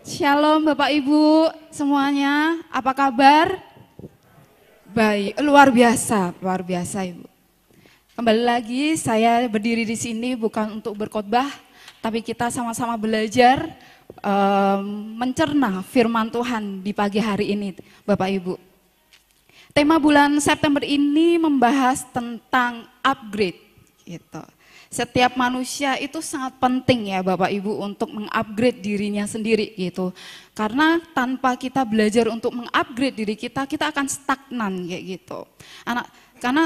Shalom Bapak Ibu semuanya, apa kabar? Baik, luar biasa Ibu. Kembali lagi saya berdiri di sini bukan untuk berkhotbah, tapi kita sama-sama belajar mencerna firman Tuhan di pagi hari ini Bapak Ibu. Tema bulan September ini membahas tentang upgrade gitu. Setiap manusia itu sangat penting ya Bapak Ibu untuk mengupgrade dirinya sendiri gitu. Karena tanpa kita belajar untuk mengupgrade diri kita, kita akan stagnan kayak gitu. Karena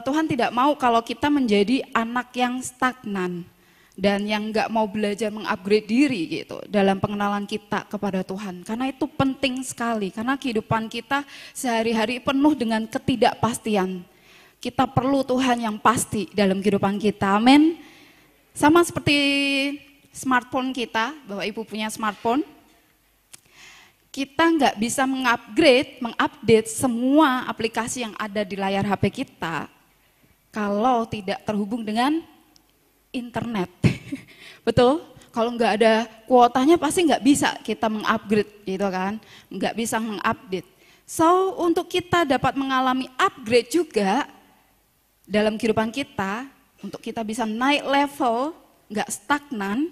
Tuhan tidak mau kalau kita menjadi anak yang stagnan dan yang nggak mau belajar mengupgrade diri gitu dalam pengenalan kita kepada Tuhan. Karena itu penting sekali, karena kehidupan kita sehari-hari penuh dengan ketidakpastian. Kita perlu Tuhan yang pasti dalam kehidupan kita, amin. Sama seperti smartphone kita, Bapak Ibu punya smartphone, kita nggak bisa mengupdate semua aplikasi yang ada di layar HP kita kalau tidak terhubung dengan internet. Betul? Kalau nggak ada kuotanya pasti nggak bisa kita mengupgrade gitu kan, nggak bisa mengupdate. So untuk kita dapat mengalami upgrade juga dalam kehidupan kita, untuk kita bisa naik level, nggak stagnan,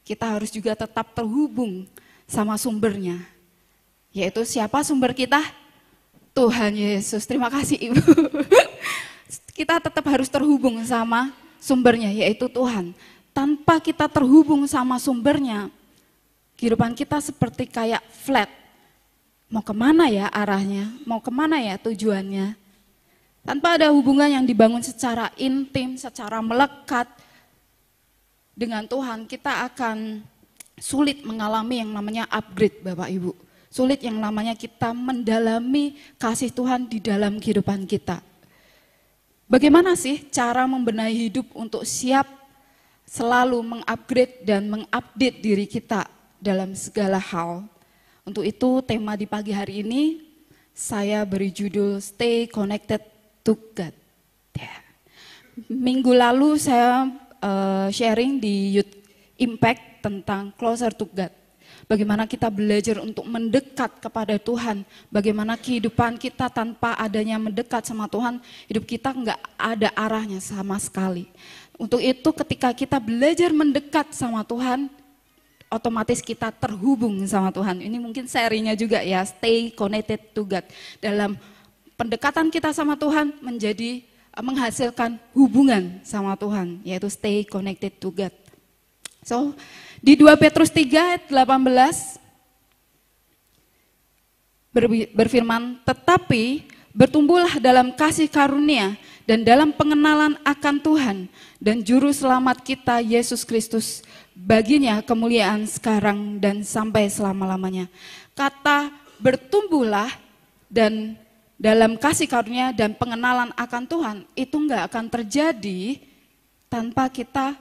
kita harus juga tetap terhubung sama sumbernya. Yaitu siapa sumber kita? Tuhan Yesus. Terima kasih Ibu. Kita tetap harus terhubung sama sumbernya, yaitu Tuhan. Tanpa kita terhubung sama sumbernya, kehidupan kita seperti kayak flat. Mau kemana ya arahnya? Mau kemana ya tujuannya? Tanpa ada hubungan yang dibangun secara intim, secara melekat dengan Tuhan, kita akan sulit mengalami yang namanya upgrade Bapak Ibu. Sulit yang namanya kita mendalami kasih Tuhan di dalam kehidupan kita. Bagaimana sih cara membenahi hidup untuk siap selalu mengupgrade dan mengupdate diri kita dalam segala hal? Untuk itu tema di pagi hari ini saya beri judul Stay Connected to God. Ya. Minggu lalu saya sharing di Youth Impact tentang Closer to God. Bagaimana kita belajar untuk mendekat kepada Tuhan. Bagaimana kehidupan kita tanpa adanya mendekat sama Tuhan, hidup kita nggak ada arahnya sama sekali. Untuk itu ketika kita belajar mendekat sama Tuhan, otomatis kita terhubung sama Tuhan. Ini mungkin serinya juga ya, Stay Connected to God. Dalam pendekatan kita sama Tuhan menjadi menghasilkan hubungan sama Tuhan, yaitu stay connected to God. So, di 2 Petrus 3 ayat 18 berfirman, tetapi bertumbuhlah dalam kasih karunia dan dalam pengenalan akan Tuhan dan juru selamat kita Yesus Kristus, baginya kemuliaan sekarang dan sampai selama-lamanya. Kata bertumbuhlah dan dalam kasih karunia dan pengenalan akan Tuhan itu enggak akan terjadi tanpa kita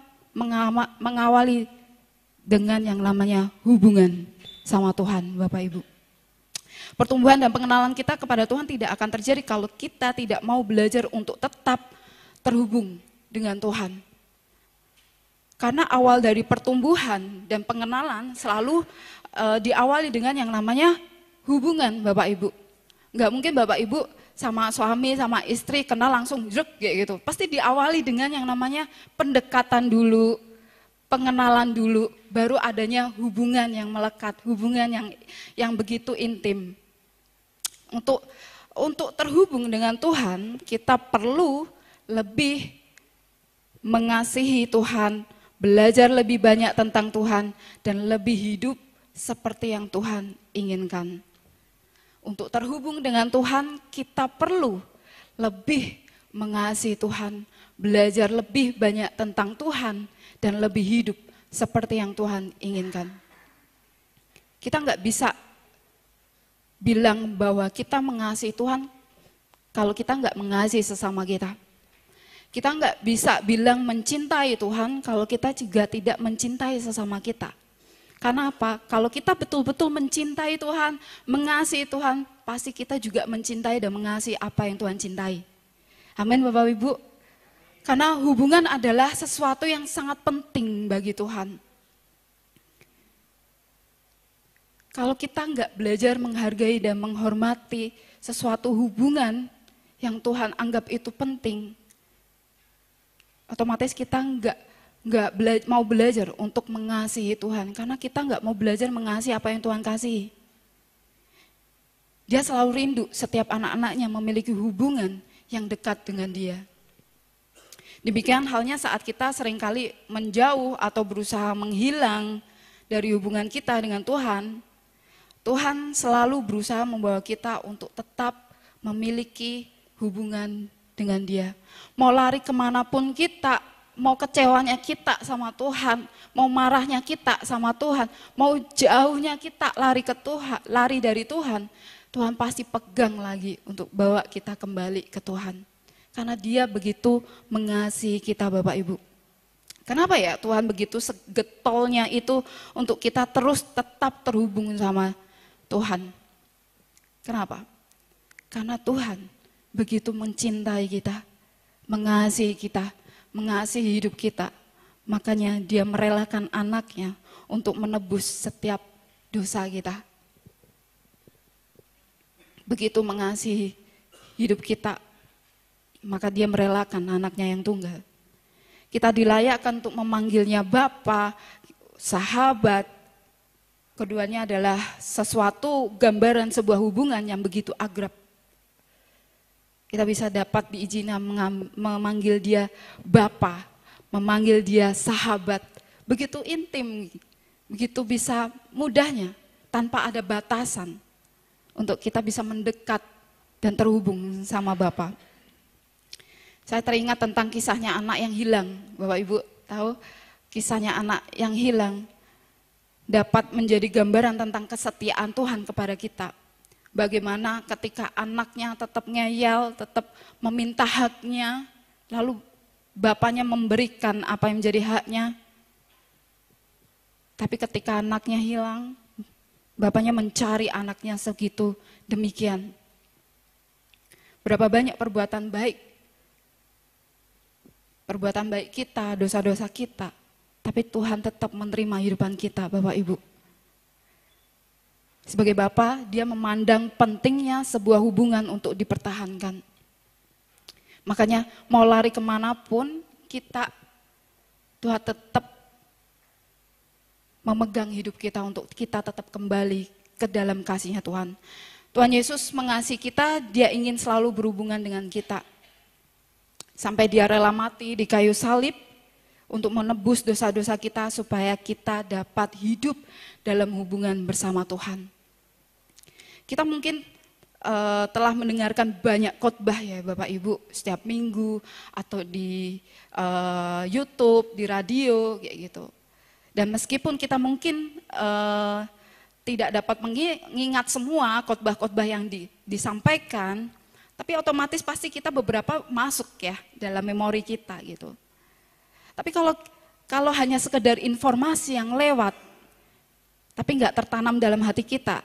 mengawali dengan yang namanya hubungan sama Tuhan Bapak Ibu. Pertumbuhan dan pengenalan kita kepada Tuhan tidak akan terjadi kalau kita tidak mau belajar untuk tetap terhubung dengan Tuhan. Karena awal dari pertumbuhan dan pengenalan selalu diawali dengan yang namanya hubungan Bapak Ibu. Enggak mungkin Bapak Ibu sama suami sama istri kenal langsung jrek kayak gitu. Pasti diawali dengan yang namanya pendekatan dulu, pengenalan dulu, baru adanya hubungan yang melekat, hubungan yang begitu intim. Untuk terhubung dengan Tuhan, kita perlu lebih mengasihi Tuhan, belajar lebih banyak tentang Tuhan dan lebih hidup seperti yang Tuhan inginkan. Untuk terhubung dengan Tuhan, kita perlu lebih mengasihi Tuhan, belajar lebih banyak tentang Tuhan, dan lebih hidup seperti yang Tuhan inginkan. Kita nggak bisa bilang bahwa kita mengasihi Tuhan kalau kita nggak mengasihi sesama kita. Kita nggak bisa bilang mencintai Tuhan kalau kita juga tidak mencintai sesama kita. Karena apa? Kalau kita betul-betul mencintai Tuhan, mengasihi Tuhan, pasti kita juga mencintai dan mengasihi apa yang Tuhan cintai. Amin Bapak Ibu. Karena hubungan adalah sesuatu yang sangat penting bagi Tuhan. Kalau kita nggak belajar menghargai dan menghormati sesuatu hubungan yang Tuhan anggap itu penting, otomatis kita nggak mau belajar untuk mengasihi Tuhan, karena kita nggak mau belajar mengasihi apa yang Tuhan kasih. Dia selalu rindu setiap anak-anaknya memiliki hubungan yang dekat dengan dia. Demikian halnya saat kita seringkali menjauh atau berusaha menghilang dari hubungan kita dengan Tuhan, Tuhan selalu berusaha membawa kita untuk tetap memiliki hubungan dengan dia. Mau lari kemanapun kita, mau kecewanya kita sama Tuhan, mau marahnya kita sama Tuhan, mau jauhnya kita lari ke Tuhan, lari dari Tuhan, Tuhan pasti pegang lagi untuk bawa kita kembali ke Tuhan. Karena dia begitu mengasihi kita Bapak Ibu. Kenapa ya Tuhan begitu segetolnya itu untuk kita terus tetap terhubung sama Tuhan? Kenapa? Karena Tuhan begitu mencintai kita, mengasihi kita, mengasihi hidup kita. Makanya dia merelakan anaknya untuk menebus setiap dosa kita. Begitu mengasihi hidup kita, maka dia merelakan anaknya yang tunggal. Kita dilayakkan untuk memanggilnya Bapa, sahabat. Keduanya adalah sesuatu gambaran sebuah hubungan yang begitu akrab. Kita bisa dapat diizinkan memanggil dia Bapa, memanggil dia sahabat. Begitu intim, begitu bisa mudahnya, tanpa ada batasan. Untuk kita bisa mendekat dan terhubung sama Bapa. Saya teringat tentang kisahnya anak yang hilang. Bapak Ibu tahu kisahnya anak yang hilang dapat menjadi gambaran tentang kesetiaan Tuhan kepada kita. Bagaimana ketika anaknya tetap ngeyel, tetap meminta haknya, lalu bapaknya memberikan apa yang menjadi haknya. Tapi ketika anaknya hilang, bapaknya mencari anaknya segitu demikian. Berapa banyak perbuatan baik kita, dosa-dosa kita, tapi Tuhan tetap menerima kehidupan kita, Bapak Ibu. Sebagai Bapa, dia memandang pentingnya sebuah hubungan untuk dipertahankan. Makanya mau lari kemanapun, Tuhan tetap memegang hidup kita untuk kita tetap kembali ke dalam kasih-Nya Tuhan. Tuhan Yesus mengasihi kita, dia ingin selalu berhubungan dengan kita. Sampai dia rela mati di kayu salib untuk menebus dosa-dosa kita supaya kita dapat hidup dalam hubungan bersama Tuhan. Kita mungkin telah mendengarkan banyak khotbah ya Bapak Ibu setiap minggu atau di YouTube, di radio kayak gitu. Dan meskipun kita mungkin tidak dapat mengingat semua khotbah-khotbah yang disampaikan, tapi otomatis pasti kita beberapa masuk ya dalam memori kita gitu. Tapi kalau hanya sekedar informasi yang lewat, tapi nggak tertanam dalam hati kita,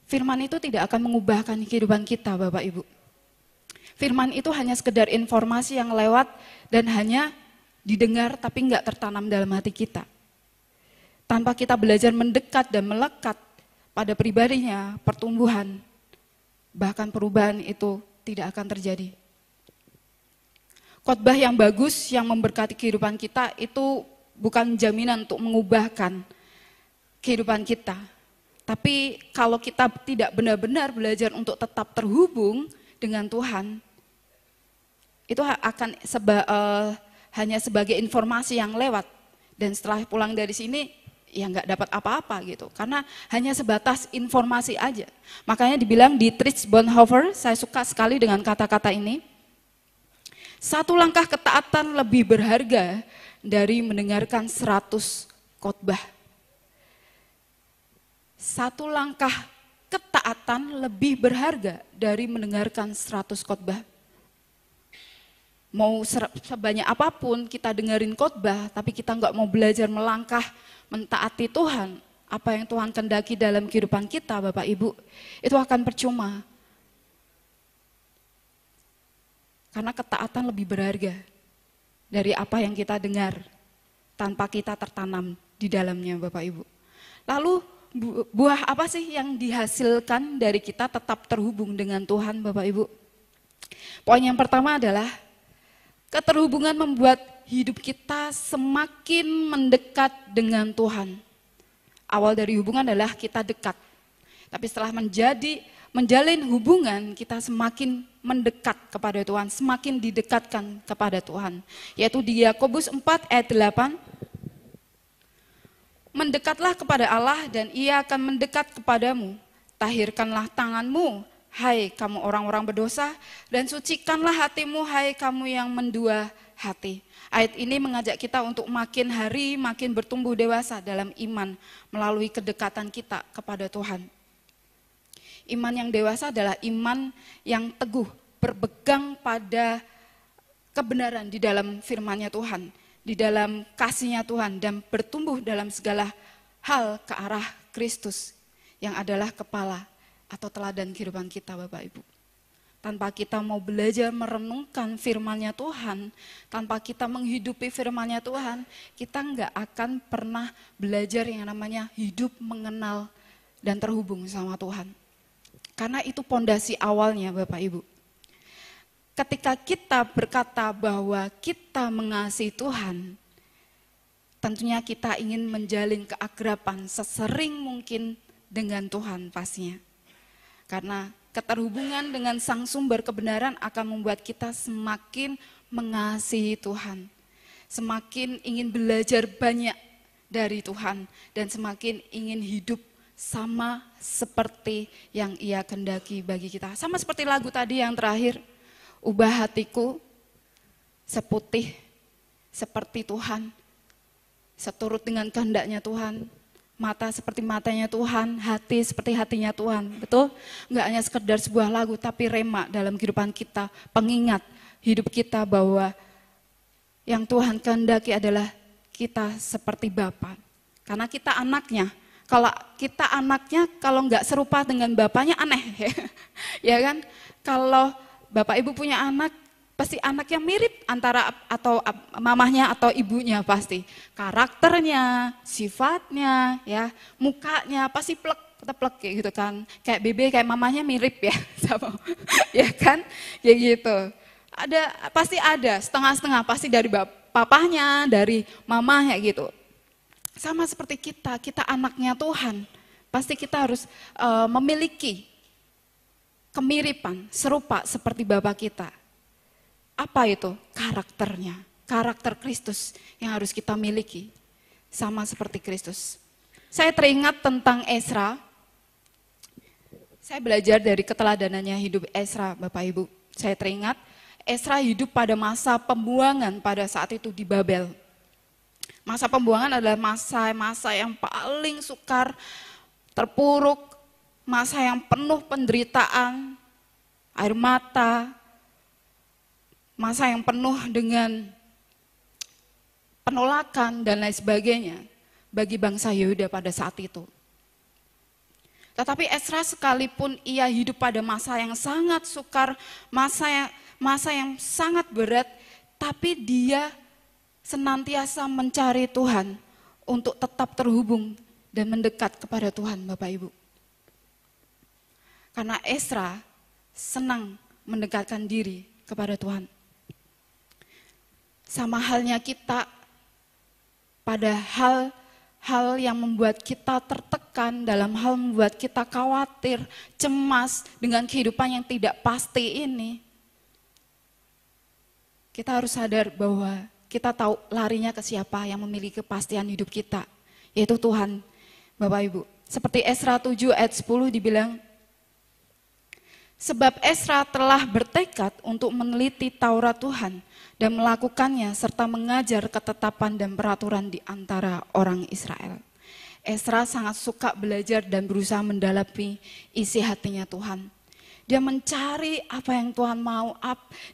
firman itu tidak akan mengubahkan kehidupan kita Bapak Ibu. Firman itu hanya sekedar informasi yang lewat dan hanya didengar tapi nggak tertanam dalam hati kita. Tanpa kita belajar mendekat dan melekat pada pribadinya, pertumbuhan, bahkan perubahan itu tidak akan terjadi. Khotbah yang bagus yang memberkati kehidupan kita itu bukan jaminan untuk mengubahkan kehidupan kita. Tapi kalau kita tidak benar-benar belajar untuk tetap terhubung dengan Tuhan, itu akan hanya sebagai informasi yang lewat. Dan setelah pulang dari sini, ya nggak dapat apa-apa gitu. Karena hanya sebatas informasi aja. Makanya dibilang di Dietrich Bonhoeffer, saya suka sekali dengan kata-kata ini. Satu langkah ketaatan lebih berharga dari mendengarkan 100 khotbah. Satu langkah ketaatan lebih berharga dari mendengarkan 100 khotbah. Mau sebanyak apapun kita dengerin khotbah, tapi kita nggak mau belajar melangkah mentaati Tuhan, apa yang Tuhan kehendaki dalam kehidupan kita, Bapak Ibu, itu akan percuma. Karena ketaatan lebih berharga dari apa yang kita dengar tanpa kita tertanam di dalamnya, Bapak Ibu. Lalu buah apa sih yang dihasilkan dari kita tetap terhubung dengan Tuhan, Bapak Ibu? Poin yang pertama adalah keterhubungan membuat hidup kita semakin mendekat dengan Tuhan. Awal dari hubungan adalah kita dekat. Tapi setelah menjalin hubungan, kita semakin mendekat kepada Tuhan, semakin didekatkan kepada Tuhan. Yaitu di Yakobus 4 ayat 8, mendekatlah kepada Allah dan Ia akan mendekat kepadamu. Tahirkanlah tanganmu, hai kamu orang-orang berdosa, dan sucikanlah hatimu, hai kamu yang mendua hati. Ayat ini mengajak kita untuk makin hari makin bertumbuh dewasa dalam iman melalui kedekatan kita kepada Tuhan. Iman yang dewasa adalah iman yang teguh, berpegang pada kebenaran di dalam firman-Nya Tuhan, di dalam kasih-Nya Tuhan, dan bertumbuh dalam segala hal ke arah Kristus yang adalah kepala atau teladan kehidupan kita, Bapak Ibu. Tanpa kita mau belajar merenungkan firman-Nya Tuhan, tanpa kita menghidupi firman-Nya Tuhan, kita nggak akan pernah belajar yang namanya hidup mengenal dan terhubung sama Tuhan. Karena itu pondasi awalnya, Bapak Ibu. Ketika kita berkata bahwa kita mengasihi Tuhan, tentunya kita ingin menjalin keakraban sesering mungkin dengan Tuhan pastinya. Karena keterhubungan dengan Sang Sumber kebenaran akan membuat kita semakin mengasihi Tuhan. Semakin ingin belajar banyak dari Tuhan dan semakin ingin hidup sama seperti yang Ia kehendaki bagi kita. Sama seperti lagu tadi yang terakhir, ubah hatiku seputih seperti Tuhan, seturut dengan kehendaknya Tuhan, mata seperti matanya Tuhan, hati seperti hatinya Tuhan. Betul? Enggak hanya sekedar sebuah lagu, tapi rema dalam kehidupan kita, pengingat hidup kita bahwa yang Tuhan kehendaki adalah kita seperti Bapa. Karena kita anaknya. Kalau kita anaknya, kalau enggak serupa dengan bapaknya aneh. Ya kan? Kalau Bapak Ibu punya anak, pasti anaknya mirip antara atau mamahnya atau ibunya pasti. Karakternya, sifatnya, ya, mukanya pasti plek kayak gitu kan. Kayak bebe, kayak mamahnya mirip ya sama. Ya kan? Kayak gitu. Pasti ada setengah-setengah, pasti dari papahnya, dari mamahnya gitu. Sama seperti kita anaknya Tuhan. Pasti kita harus memiliki kemiripan, serupa seperti Bapa kita. Apa itu? Karakternya, karakter Kristus yang harus kita miliki. Sama seperti Kristus. Saya teringat tentang Ezra. Saya belajar dari keteladanannya hidup Ezra, Bapak Ibu. Saya teringat, Ezra hidup pada masa pembuangan pada saat itu di Babel. Masa pembuangan adalah masa yang paling sukar, terpuruk, masa yang penuh penderitaan, air mata, masa yang penuh dengan penolakan dan lain sebagainya bagi bangsa Yehuda pada saat itu. Tetapi Ezra sekalipun ia hidup pada masa yang sangat sukar, masa yang sangat berat, tapi dia senantiasa mencari Tuhan untuk tetap terhubung dan mendekat kepada Tuhan, Bapak Ibu. Karena Ezra senang mendekatkan diri kepada Tuhan. Sama halnya kita pada hal yang membuat kita tertekan, dalam hal membuat kita khawatir, cemas dengan kehidupan yang tidak pasti ini. Kita harus sadar bahwa kita tahu larinya ke siapa yang memiliki kepastian hidup kita, yaitu Tuhan, Bapak Ibu. Seperti Ezra 7 ayat 10 dibilang, sebab Ezra telah bertekad untuk meneliti Taurat Tuhan dan melakukannya serta mengajar ketetapan dan peraturan di antara orang Israel. Ezra sangat suka belajar dan berusaha mendalami isi hatinya Tuhan. Dia mencari apa yang Tuhan mau,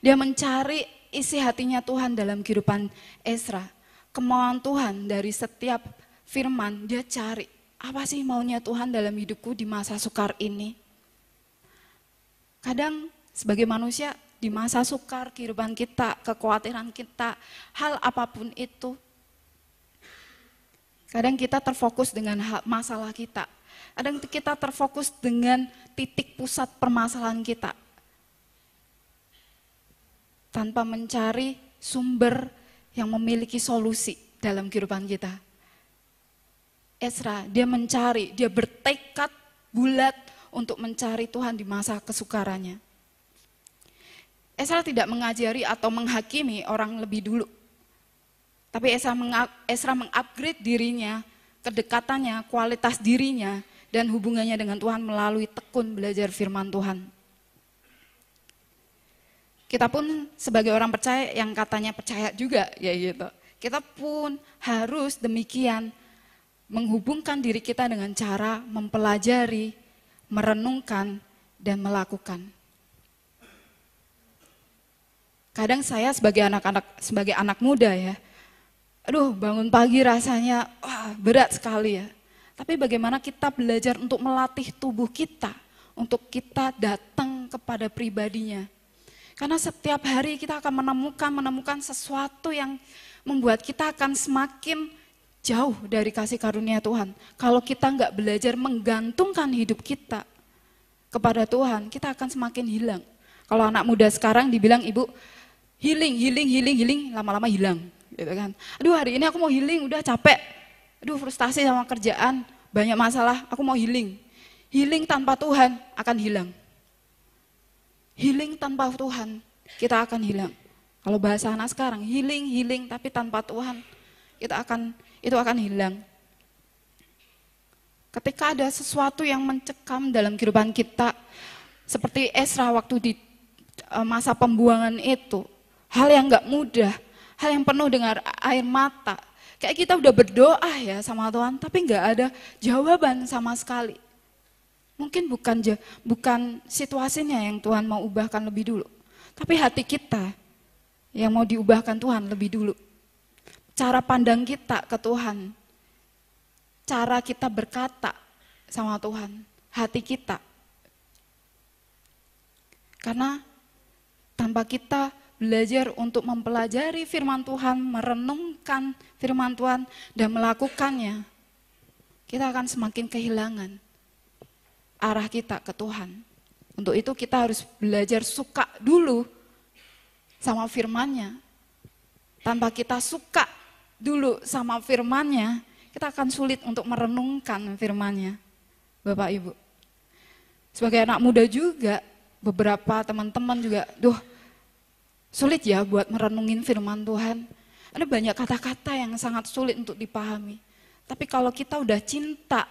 dia mencari isi hatinya Tuhan dalam kehidupan Ezra. Kemauan Tuhan dari setiap firman, dia cari. Apa sih maunya Tuhan dalam hidupku di masa sukar ini? Kadang sebagai manusia di masa sukar kehidupan kita, kekhawatiran kita, hal apapun itu, Kadang kita terfokus dengan masalah kita. Kadang kita terfokus dengan titik pusat permasalahan kita. Tanpa mencari sumber yang memiliki solusi dalam kehidupan kita. Ezra, dia mencari, dia bertekad bulat untuk mencari Tuhan di masa kesukarannya. Ezra tidak mengajari atau menghakimi orang lebih dulu. Tapi Ezra mengupgrade dirinya, kedekatannya, kualitas dirinya, dan hubungannya dengan Tuhan melalui tekun belajar firman Tuhan. Kita pun sebagai orang percaya yang katanya percaya juga, ya gitu. Kita pun harus demikian menghubungkan diri kita dengan cara mempelajari, merenungkan, dan melakukan. Kadang saya sebagai anak muda ya, aduh bangun pagi rasanya berat sekali ya. Tapi bagaimana kita belajar untuk melatih tubuh kita, untuk kita datang kepada pribadinya. Karena setiap hari kita akan menemukan sesuatu yang membuat kita akan semakin jauh dari kasih karunia Tuhan. Kalau kita nggak belajar menggantungkan hidup kita kepada Tuhan, kita akan semakin hilang. Kalau anak muda sekarang dibilang ibu, healing, lama-lama hilang. Gitu kan. Aduh hari ini aku mau healing, udah capek. Aduh frustasi sama kerjaan, banyak masalah, aku mau healing. Healing tanpa Tuhan akan hilang. Healing tanpa Tuhan, kita akan hilang. Kalau bahasa anak sekarang, healing, tapi tanpa Tuhan, itu akan hilang. Ketika ada sesuatu yang mencekam dalam kehidupan kita, seperti Ezra waktu di masa pembuangan itu, hal yang gak mudah, hal yang penuh dengan air mata. Kayak kita udah berdoa ya sama Tuhan, tapi gak ada jawaban sama sekali. Mungkin bukan situasinya yang Tuhan mau ubahkan lebih dulu. Tapi hati kita yang mau diubahkan Tuhan lebih dulu. Cara pandang kita ke Tuhan. Cara kita berkata sama Tuhan. Hati kita. Karena tanpa kita belajar untuk mempelajari firman Tuhan, merenungkan firman Tuhan, dan melakukannya, kita akan semakin kehilangan arah kita ke Tuhan. Untuk itu kita harus belajar suka dulu sama firman-Nya. Tanpa kita suka dulu sama firman-Nya, kita akan sulit untuk merenungkan firman-Nya. Bapak Ibu. Sebagai anak muda juga, beberapa teman-teman juga, sulit ya buat merenungin firman Tuhan. Ada banyak kata-kata yang sangat sulit untuk dipahami. Tapi kalau kita udah cinta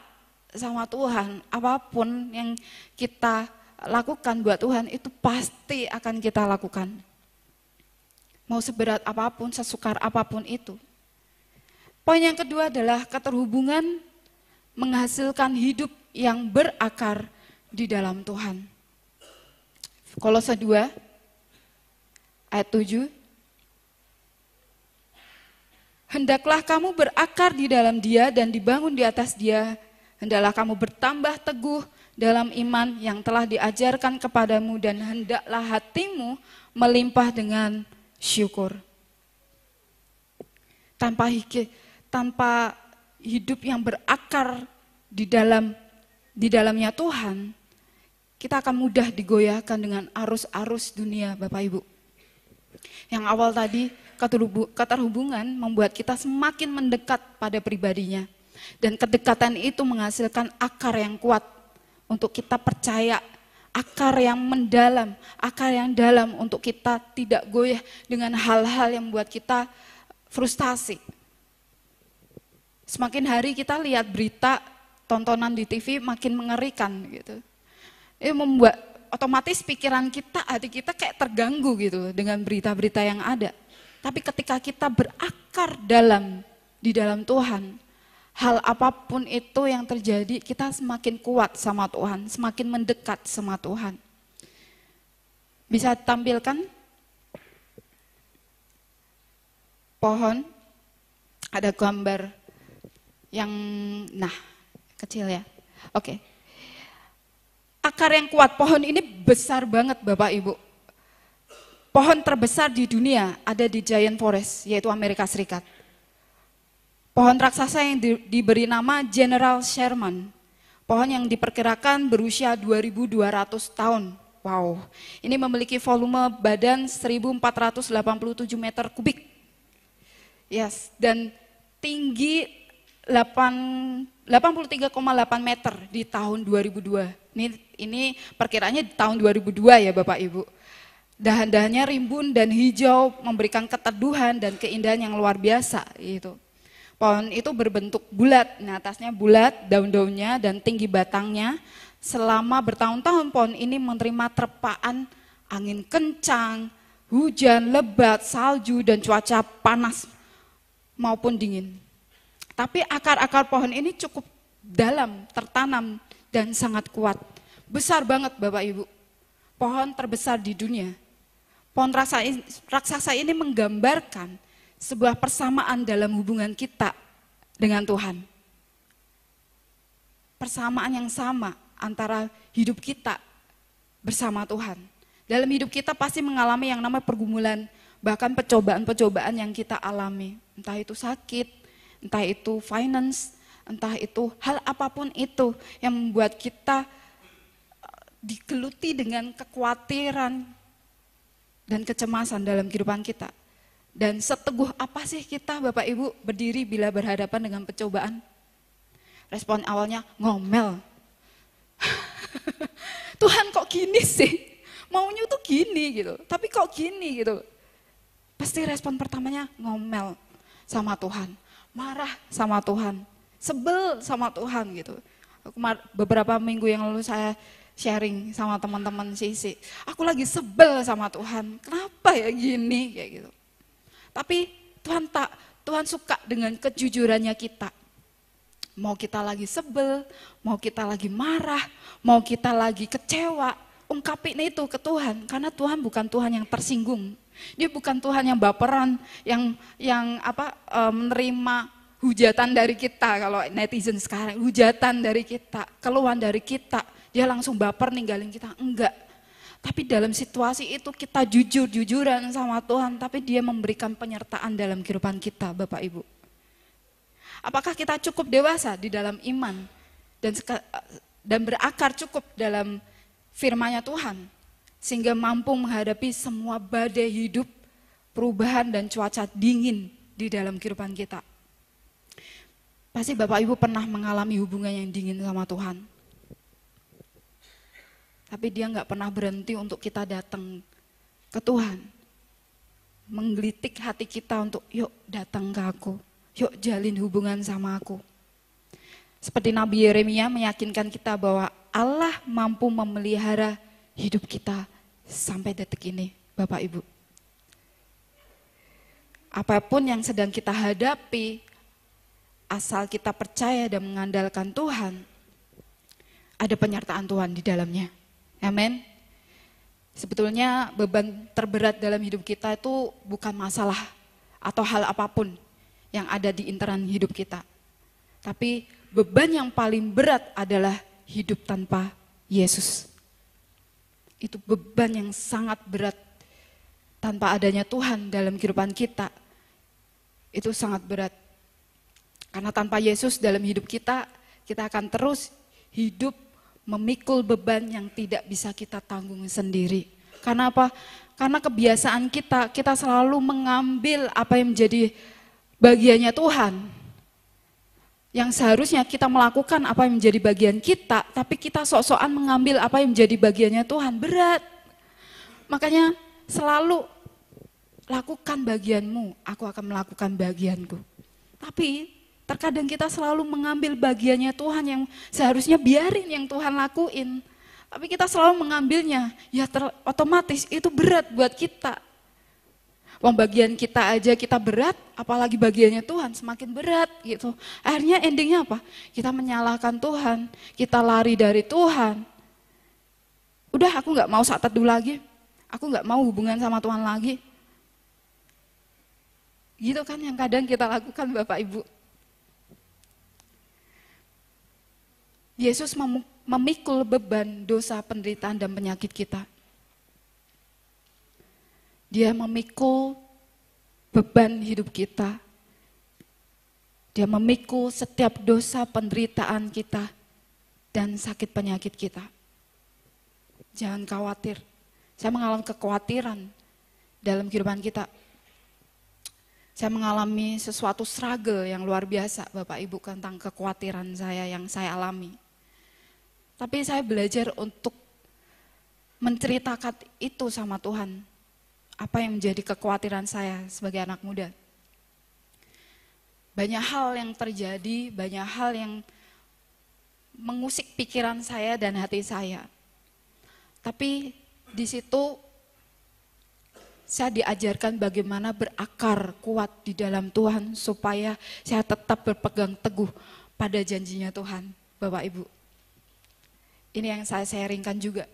sama Tuhan, apapun yang kita lakukan buat Tuhan, itu pasti akan kita lakukan. Mau seberat apapun, sesukar apapun itu. Poin yang kedua adalah keterhubungan menghasilkan hidup yang berakar di dalam Tuhan. Kolose 2 ayat 7. Hendaklah kamu berakar di dalam Dia dan dibangun di atas Dia. Hendaklah kamu bertambah teguh dalam iman yang telah diajarkan kepadamu dan hendaklah hatimu melimpah dengan syukur. Tanpa hidup yang berakar di dalamnya Tuhan, kita akan mudah digoyahkan dengan arus-arus dunia, Bapak Ibu. Yang awal tadi, keterhubungan membuat kita semakin mendekat pada pribadinya. Dan kedekatan itu menghasilkan akar yang kuat untuk kita percaya, akar yang mendalam, akar yang dalam untuk kita tidak goyah dengan hal-hal yang membuat kita frustasi. Semakin hari kita lihat berita, tontonan di TV makin mengerikan gitu. Itu membuat otomatis pikiran kita, hati kita kayak terganggu gitu dengan berita-berita yang ada. Tapi ketika kita berakar di dalam Tuhan, hal apapun itu yang terjadi, kita semakin kuat sama Tuhan, semakin mendekat sama Tuhan. Bisa tampilkan pohon, ada gambar yang, kecil ya. Oke. Akar yang kuat, pohon ini besar banget Bapak Ibu. Pohon terbesar di dunia ada di Giant Forest, yaitu Amerika Serikat. Pohon raksasa yang diberi nama General Sherman. Pohon yang diperkirakan berusia 2.200 tahun. Wow, ini memiliki volume badan 1.487 meter kubik. Yes, dan tinggi 83,8 meter di tahun 2002. Ini perkiraannya di tahun 2002 ya Bapak Ibu. Dahan-dahannya rimbun dan hijau, memberikan keteduhan dan keindahan yang luar biasa. Gitu. Pohon itu berbentuk bulat, nah atasnya bulat, daun-daunnya dan tinggi batangnya. Selama bertahun-tahun pohon ini menerima terpaan angin kencang, hujan, lebat, salju, dan cuaca panas maupun dingin. Tapi akar-akar pohon ini cukup dalam, tertanam, dan sangat kuat. Besar banget Bapak Ibu, pohon terbesar di dunia. Pohon raksasa ini menggambarkan sebuah persamaan dalam hubungan kita dengan Tuhan. Persamaan yang sama antara hidup kita bersama Tuhan. Dalam hidup kita pasti mengalami yang namanya pergumulan, bahkan pencobaan-pencobaan yang kita alami. Entah itu sakit, entah itu finance, entah itu hal apapun itu yang membuat kita digeluti dengan kekhawatiran dan kecemasan dalam kehidupan kita. Dan seteguh apa sih kita Bapak Ibu berdiri bila berhadapan dengan pencobaan? Respon awalnya ngomel. Tuhan kok gini sih? Maunya tuh gini gitu, tapi kok gini gitu. Pasti respon pertamanya ngomel sama Tuhan, marah sama Tuhan, sebel sama Tuhan gitu. Beberapa minggu yang lalu saya sharing sama teman-teman sisi, aku lagi sebel sama Tuhan, kenapa ya gini kayak gitu. Tapi Tuhan suka dengan kejujurannya kita. Mau kita lagi sebel, mau kita lagi marah, mau kita lagi kecewa, ungkapin itu ke Tuhan. Karena Tuhan bukan Tuhan yang tersinggung. Dia bukan Tuhan yang baperan, yang menerima hujatan dari kita. Kalau netizen sekarang, hujatan dari kita, keluhan dari kita, dia langsung baper ninggalin kita. Enggak. Tapi dalam situasi itu kita jujur-jujuran sama Tuhan, tapi dia memberikan penyertaan dalam kehidupan kita, Bapak Ibu. Apakah kita cukup dewasa di dalam iman dan berakar cukup dalam firman-Nya Tuhan sehingga mampu menghadapi semua badai hidup, perubahan dan cuaca dingin di dalam kehidupan kita? Pasti Bapak Ibu pernah mengalami hubungan yang dingin sama Tuhan. Tapi dia nggak pernah berhenti untuk kita datang ke Tuhan. Menggelitik hati kita untuk yuk datang ke aku. Yuk jalin hubungan sama aku. Seperti Nabi Yeremia meyakinkan kita bahwa Allah mampu memelihara hidup kita sampai detik ini, Bapak Ibu. Apapun yang sedang kita hadapi, asal kita percaya dan mengandalkan Tuhan, ada penyertaan Tuhan di dalamnya. Amin. Sebetulnya beban terberat dalam hidup kita itu bukan masalah atau hal apapun yang ada di interan hidup kita. Tapi beban yang paling berat adalah hidup tanpa Yesus. Itu beban yang sangat berat. Tanpa adanya Tuhan dalam kehidupan kita, itu sangat berat. Karena tanpa Yesus dalam hidup kita, kita akan terus hidup memikul beban yang tidak bisa kita tanggung sendiri. Karena apa? Karena kebiasaan kita selalu mengambil apa yang menjadi bagiannya Tuhan. Yang seharusnya kita melakukan apa yang menjadi bagian kita, tapi kita sok-sokan mengambil apa yang menjadi bagiannya Tuhan. Berat. Makanya selalu lakukan bagianmu, aku akan melakukan bagianku. Tapi terkadang kita selalu mengambil bagiannya Tuhan yang seharusnya biarin yang Tuhan lakuin. Tapi kita selalu mengambilnya, ya otomatis itu berat buat kita. Wong bagian kita aja kita berat, apalagi bagiannya Tuhan semakin berat gitu. Akhirnya endingnya apa? Kita menyalahkan Tuhan, kita lari dari Tuhan. Udah aku gak mau saat teduh lagi, aku gak mau hubungan sama Tuhan lagi. Gitu kan yang kadang kita lakukan Bapak Ibu. Yesus memikul beban dosa, penderitaan dan penyakit kita. Dia memikul beban hidup kita. Dia memikul setiap dosa penderitaan kita dan sakit penyakit kita. Jangan khawatir. Saya mengalami kekhawatiran dalam kehidupan kita. Saya mengalami sesuatu struggle yang luar biasa, Bapak Ibu, tentang kekhawatiran saya yang saya alami. Tapi saya belajar untuk menceritakan itu sama Tuhan. Apa yang menjadi kekhawatiran saya sebagai anak muda. Banyak hal yang terjadi, banyak hal yang mengusik pikiran saya dan hati saya. Tapi di situ saya diajarkan bagaimana berakar kuat di dalam Tuhan supaya saya tetap berpegang teguh pada janjinya Tuhan, Bapak Ibu. Ini yang saya sharingkan juga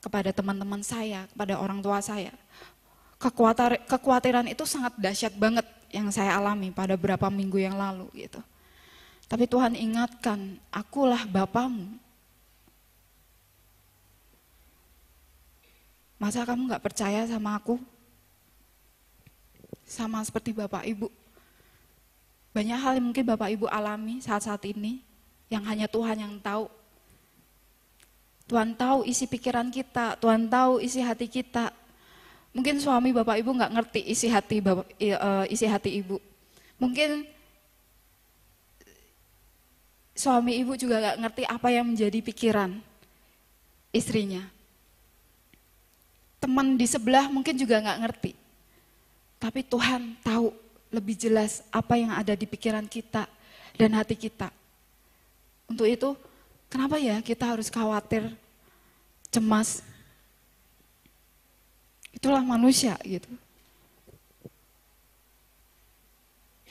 kepada teman-teman saya, kepada orang tua saya. Kekhawatiran itu sangat dahsyat banget yang saya alami pada beberapa minggu yang lalu gitu. Tapi Tuhan ingatkan, akulah Bapamu. Masa kamu gak percaya sama aku? Sama seperti Bapak Ibu. Banyak hal yang mungkin Bapak Ibu alami saat-saat ini, yang hanya Tuhan yang tahu. Tuhan tahu isi pikiran kita, Tuhan tahu isi hati kita. Mungkin suami Bapak Ibu nggak ngerti isi hati Ibu. Mungkin suami Ibu juga nggak ngerti apa yang menjadi pikiran istrinya. Teman di sebelah mungkin juga nggak ngerti. Tapi Tuhan tahu lebih jelas apa yang ada di pikiran kita dan hati kita. Untuk itu, kenapa ya kita harus khawatir, cemas? Itulah manusia gitu.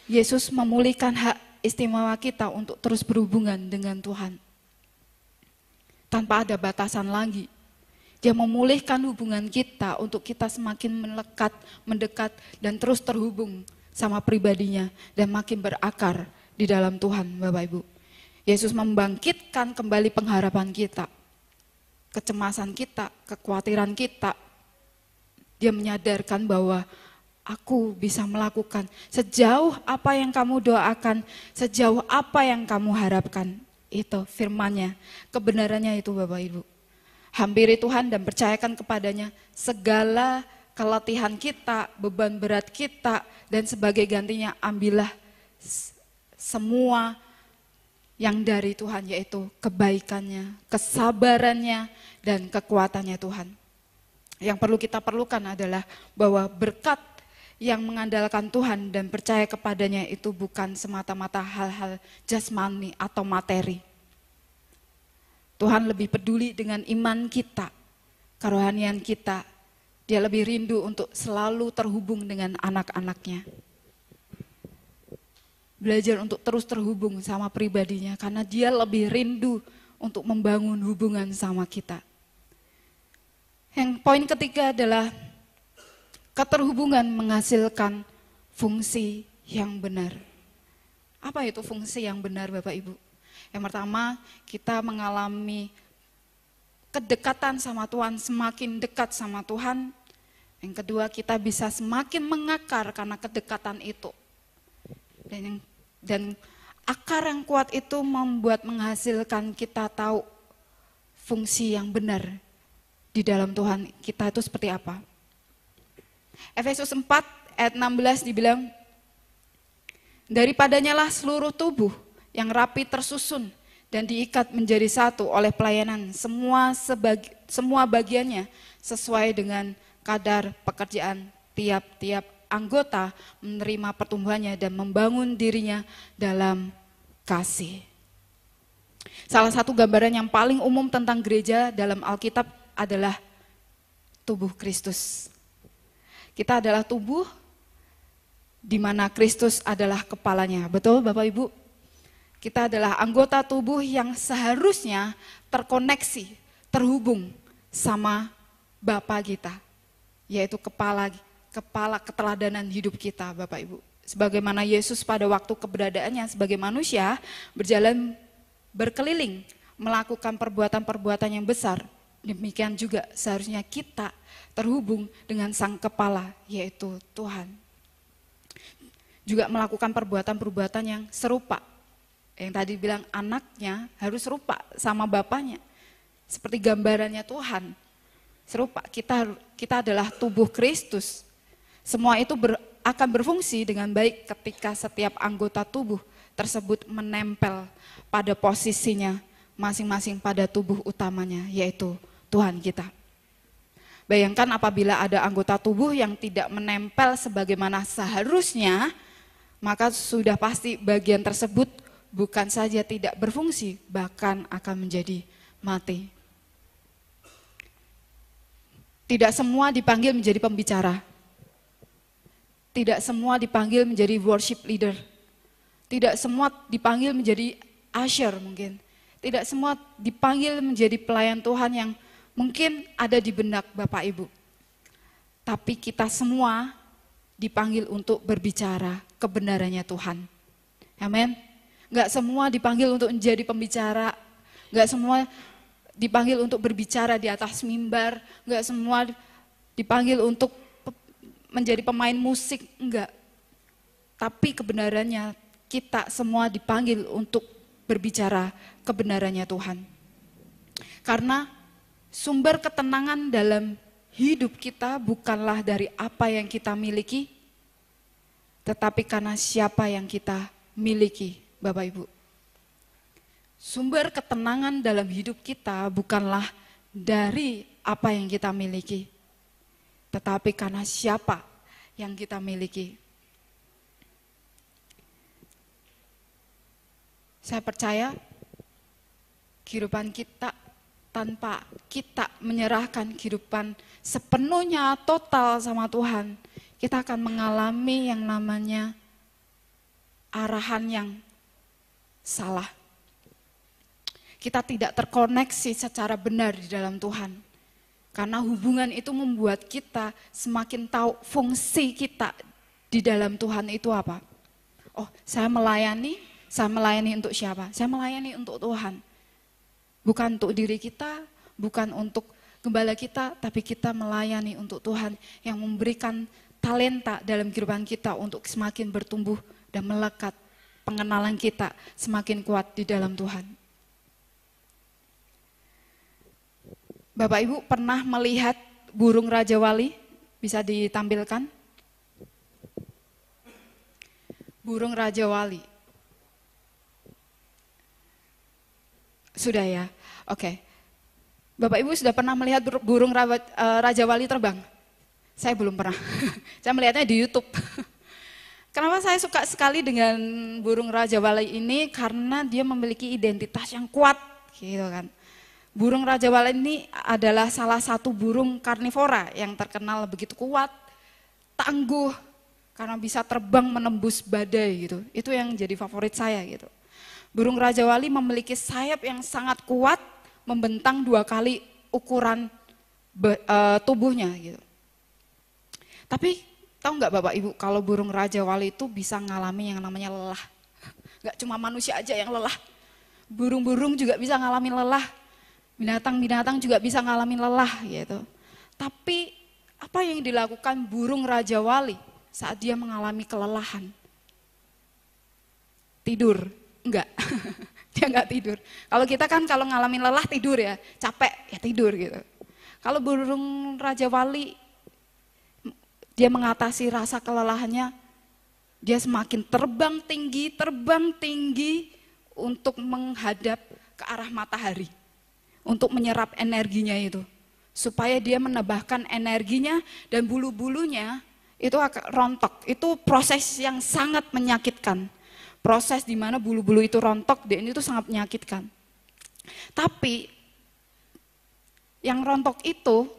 Yesus memulihkan hak istimewa kita untuk terus berhubungan dengan Tuhan. Tanpa ada batasan lagi. Dia memulihkan hubungan kita untuk kita semakin melekat, mendekat, dan terus terhubung sama pribadinya. Dan makin berakar di dalam Tuhan, Bapak Ibu. Yesus membangkitkan kembali pengharapan kita. Kecemasan kita, kekhawatiran kita. Dia menyadarkan bahwa aku bisa melakukan sejauh apa yang kamu doakan, sejauh apa yang kamu harapkan. Itu firman-Nya, kebenarannya itu Bapak Ibu. Hampiri Tuhan dan percayakan kepadanya segala keletihan kita, beban berat kita, dan sebagai gantinya ambillah semua yang dari Tuhan, yaitu kebaikannya, kesabarannya, dan kekuatannya Tuhan. Yang perlu kita perlukan adalah bahwa berkat yang mengandalkan Tuhan dan percaya kepadanya itu bukan semata-mata hal-hal jasmani atau materi. Tuhan lebih peduli dengan iman kita, kerohanian kita. Dia lebih rindu untuk selalu terhubung dengan anak-anaknya. Belajar untuk terus terhubung sama pribadinya karena dia lebih rindu untuk membangun hubungan sama kita. Yang poin ketiga adalah keterhubungan menghasilkan fungsi yang benar. Apa itu fungsi yang benar Bapak Ibu? Yang pertama, kita mengalami kedekatan sama Tuhan, semakin dekat sama Tuhan. Yang kedua, kita bisa semakin mengakar karena kedekatan itu. Dan akar yang kuat itu membuat menghasilkan kita tahu fungsi yang benar di dalam Tuhan kita itu seperti apa. Efesus 4 ayat 16 dibilang, daripadanya lah seluruh tubuh yang rapi tersusun dan diikat menjadi satu oleh pelayanan semua bagiannya sesuai dengan kadar pekerjaan tiap-tiap anggota menerima pertumbuhannya dan membangun dirinya dalam kasih. Salah satu gambaran yang paling umum tentang gereja dalam Alkitab adalah tubuh Kristus. Kita adalah tubuh di mana Kristus adalah kepalanya. Betul Bapak Ibu? Kita adalah anggota tubuh yang seharusnya terkoneksi, terhubung sama Bapa kita, yaitu kepala keteladanan hidup kita Bapak Ibu. Sebagaimana Yesus pada waktu keberadaannya sebagai manusia berjalan berkeliling melakukan perbuatan-perbuatan yang besar, demikian juga seharusnya kita terhubung dengan sang kepala, yaitu Tuhan. juga melakukan perbuatan-perbuatan yang serupa. Yang tadi bilang anaknya harus serupa sama bapaknya. Seperti gambarannya Tuhan. Serupa, kita adalah tubuh Kristus. Semua itu akan berfungsi dengan baik ketika setiap anggota tubuh tersebut menempel pada posisinya masing-masing pada tubuh utamanya, yaitu Tuhan kita. Bayangkan apabila ada anggota tubuh yang tidak menempel sebagaimana seharusnya, maka sudah pasti bagian tersebut bukan saja tidak berfungsi, bahkan akan menjadi mati. Tidak semua dipanggil menjadi pembicara. Tidak semua dipanggil menjadi worship leader. Tidak semua dipanggil menjadi usher mungkin. Tidak semua dipanggil menjadi pelayan Tuhan yang mungkin ada di benak Bapak Ibu. Tapi kita semua dipanggil untuk berbicara kebenarannya Tuhan. Amin. Enggak semua dipanggil untuk menjadi pembicara. Enggak semua dipanggil untuk berbicara di atas mimbar. Enggak semua dipanggil untuk menjadi pemain musik, enggak. Tapi kebenarannya kita semua dipanggil untuk berbicara kebenarannya Tuhan. Karena sumber ketenangan dalam hidup kita bukanlah dari apa yang kita miliki, tetapi karena siapa yang kita miliki, Bapak Ibu. Sumber ketenangan dalam hidup kita bukanlah dari apa yang kita miliki, tetapi karena siapa yang kita miliki. Saya percaya kehidupan kita tanpa kita menyerahkan kehidupan sepenuhnya total sama Tuhan, kita akan mengalami yang namanya arahan yang salah. Kita tidak terkoneksi secara benar di dalam Tuhan. Karena hubungan itu membuat kita semakin tahu fungsi kita di dalam Tuhan itu apa. Oh, saya melayani untuk siapa? Saya melayani untuk Tuhan. Bukan untuk diri kita, bukan untuk gembala kita, tapi kita melayani untuk Tuhan yang memberikan talenta dalam kehidupan kita untuk semakin bertumbuh dan melekat. Pengenalan kita semakin kuat di dalam Tuhan. Bapak Ibu pernah melihat burung Raja Wali? Bisa ditampilkan? Burung Raja Wali. Sudah ya? Oke. Bapak Ibu sudah pernah melihat burung Raja Wali terbang? Saya belum pernah. Saya melihatnya di YouTube. Kenapa saya suka sekali dengan burung Raja Wali ini? Karena dia memiliki identitas yang kuat, gitu kan. Burung Raja Wali ini adalah salah satu burung karnivora yang terkenal begitu kuat, tangguh, karena bisa terbang menembus badai gitu. Itu yang jadi favorit saya gitu. Burung Raja Wali memiliki sayap yang sangat kuat, membentang 2 kali ukuran tubuhnya gitu. Tapi tahu nggak Bapak Ibu, kalau burung Raja Wali itu bisa ngalami yang namanya lelah. Nggak cuma manusia aja yang lelah, burung-burung juga bisa ngalamin lelah. Binatang-binatang juga bisa ngalamin lelah gitu. Tapi apa yang dilakukan burung Raja Wali saat dia mengalami kelelahan? Tidur? Enggak, dia enggak tidur. Kalau kita kan kalau ngalamin lelah tidur ya, capek ya tidur gitu. Kalau burung Raja Wali, dia mengatasi rasa kelelahannya, dia semakin terbang tinggi untuk menghadap ke arah matahari. Untuk menyerap energinya itu, supaya dia menambahkan energinya dan bulu-bulunya itu akan rontok. Itu proses yang sangat menyakitkan. Proses di mana bulu-bulu itu rontok dan itu sangat menyakitkan. Tapi yang rontok itu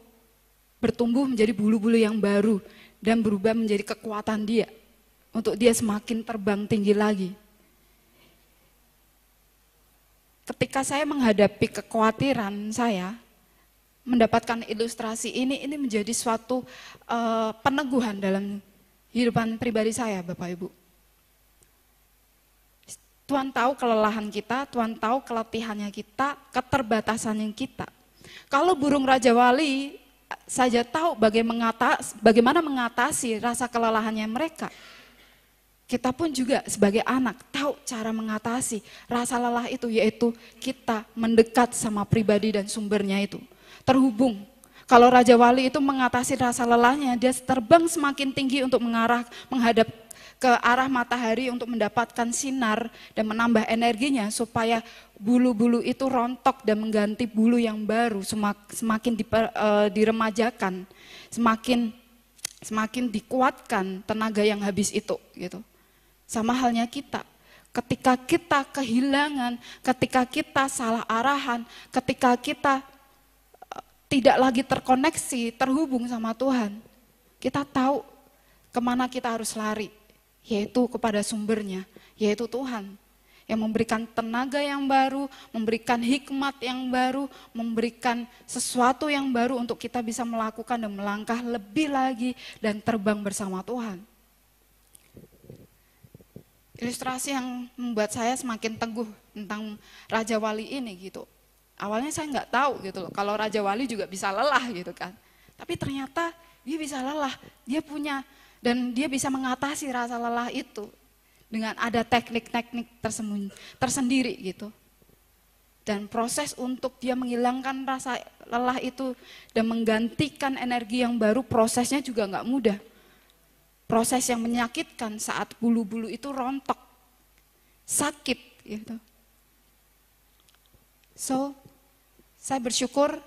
bertumbuh menjadi bulu-bulu yang baru dan berubah menjadi kekuatan dia untuk dia semakin terbang tinggi lagi. Ketika saya menghadapi kekhawatiran saya, mendapatkan ilustrasi ini menjadi suatu peneguhan dalam kehidupan pribadi saya, Bapak Ibu. Tuhan tahu kelelahan kita, Tuhan tahu keletihannya kita, keterbatasannya kita. Kalau burung Raja Wali saja tahu bagaimana mengatasi rasa kelelahannya mereka. Kita pun juga sebagai anak tahu cara mengatasi rasa lelah itu, yaitu kita mendekat sama pribadi dan sumbernya itu. Terhubung. Kalau Raja Wali itu mengatasi rasa lelahnya, dia terbang semakin tinggi untuk menghadap ke arah matahari untuk mendapatkan sinar dan menambah energinya supaya bulu-bulu itu rontok dan mengganti bulu yang baru, semakin diremajakan, semakin dikuatkan tenaga yang habis itu gitu. Sama halnya kita, ketika kita kehilangan, ketika kita salah arahan, ketika kita tidak lagi terkoneksi, terhubung sama Tuhan, kita tahu kemana kita harus lari, yaitu kepada sumbernya, yaitu Tuhan. Yang memberikan tenaga yang baru, memberikan hikmat yang baru, memberikan sesuatu yang baru untuk kita bisa melakukan dan melangkah lebih lagi dan terbang bersama Tuhan. Ilustrasi yang membuat saya semakin teguh tentang Raja Wali ini gitu. Awalnya saya nggak tahu gitu loh, kalau Raja Wali juga bisa lelah gitu kan. Tapi ternyata dia bisa lelah, dia punya dan dia bisa mengatasi rasa lelah itu dengan ada teknik-teknik tersendiri gitu. Dan proses untuk dia menghilangkan rasa lelah itu dan menggantikan energi yang baru, prosesnya juga nggak mudah. Proses yang menyakitkan saat bulu-bulu itu rontok, sakit gitu. So, saya bersyukur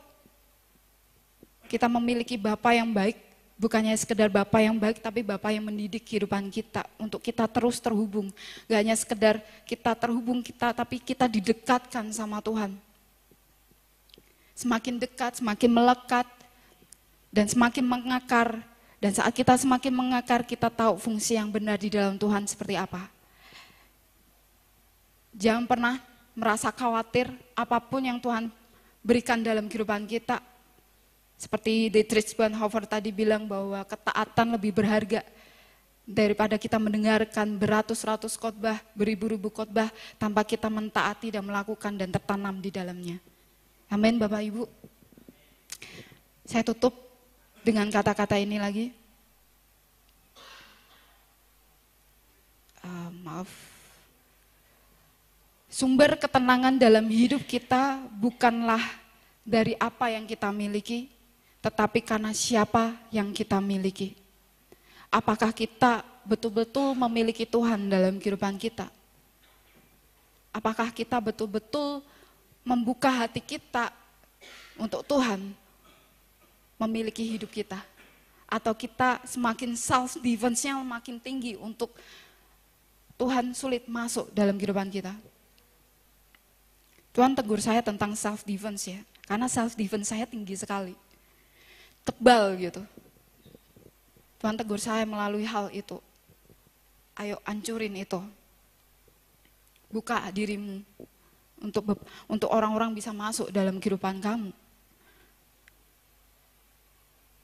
kita memiliki Bapa yang baik, bukannya sekedar Bapa yang baik, tapi Bapa yang mendidik kehidupan kita untuk kita terus terhubung. Gak hanya sekedar kita terhubung tapi kita didekatkan sama Tuhan. Semakin dekat, semakin melekat, dan semakin mengakar. Dan saat kita semakin mengakar, kita tahu fungsi yang benar di dalam Tuhan seperti apa. Jangan pernah merasa khawatir apapun yang Tuhan berikan dalam kehidupan kita. Seperti Dietrich Bonhoeffer tadi bilang bahwa ketaatan lebih berharga daripada kita mendengarkan beratus-ratus khotbah, beribu-ribu khotbah tanpa kita mentaati dan melakukan dan tertanam di dalamnya. Amin Bapak Ibu. Saya tutup dengan kata-kata ini lagi. Sumber ketenangan dalam hidup kita bukanlah dari apa yang kita miliki, tetapi karena siapa yang kita miliki. Apakah kita betul-betul memiliki Tuhan dalam kehidupan kita? Apakah kita betul-betul membuka hati kita untuk Tuhan memiliki hidup kita, atau kita semakin self defense-nya makin tinggi untuk Tuhan sulit masuk dalam kehidupan kita. Tuhan tegur saya tentang self defense ya, karena self defense saya tinggi sekali, tebal gitu. Tuhan tegur saya melalui hal itu. Ayo hancurin itu, buka dirimu untuk orang-orang bisa masuk dalam kehidupan kamu.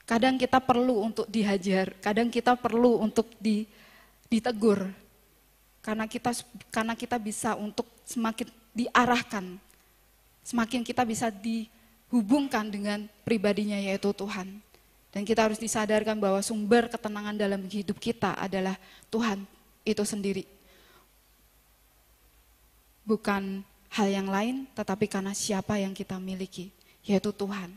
Kadang kita perlu untuk dihajar, kadang kita perlu untuk ditegur. Karena kita bisa untuk semakin diarahkan, semakin kita bisa dihubungkan dengan pribadinya yaitu Tuhan. Dan kita harus disadarkan bahwa sumber ketenangan dalam hidup kita adalah Tuhan itu sendiri. Bukan hal yang lain, tetapi karena siapa yang kita miliki, yaitu Tuhan.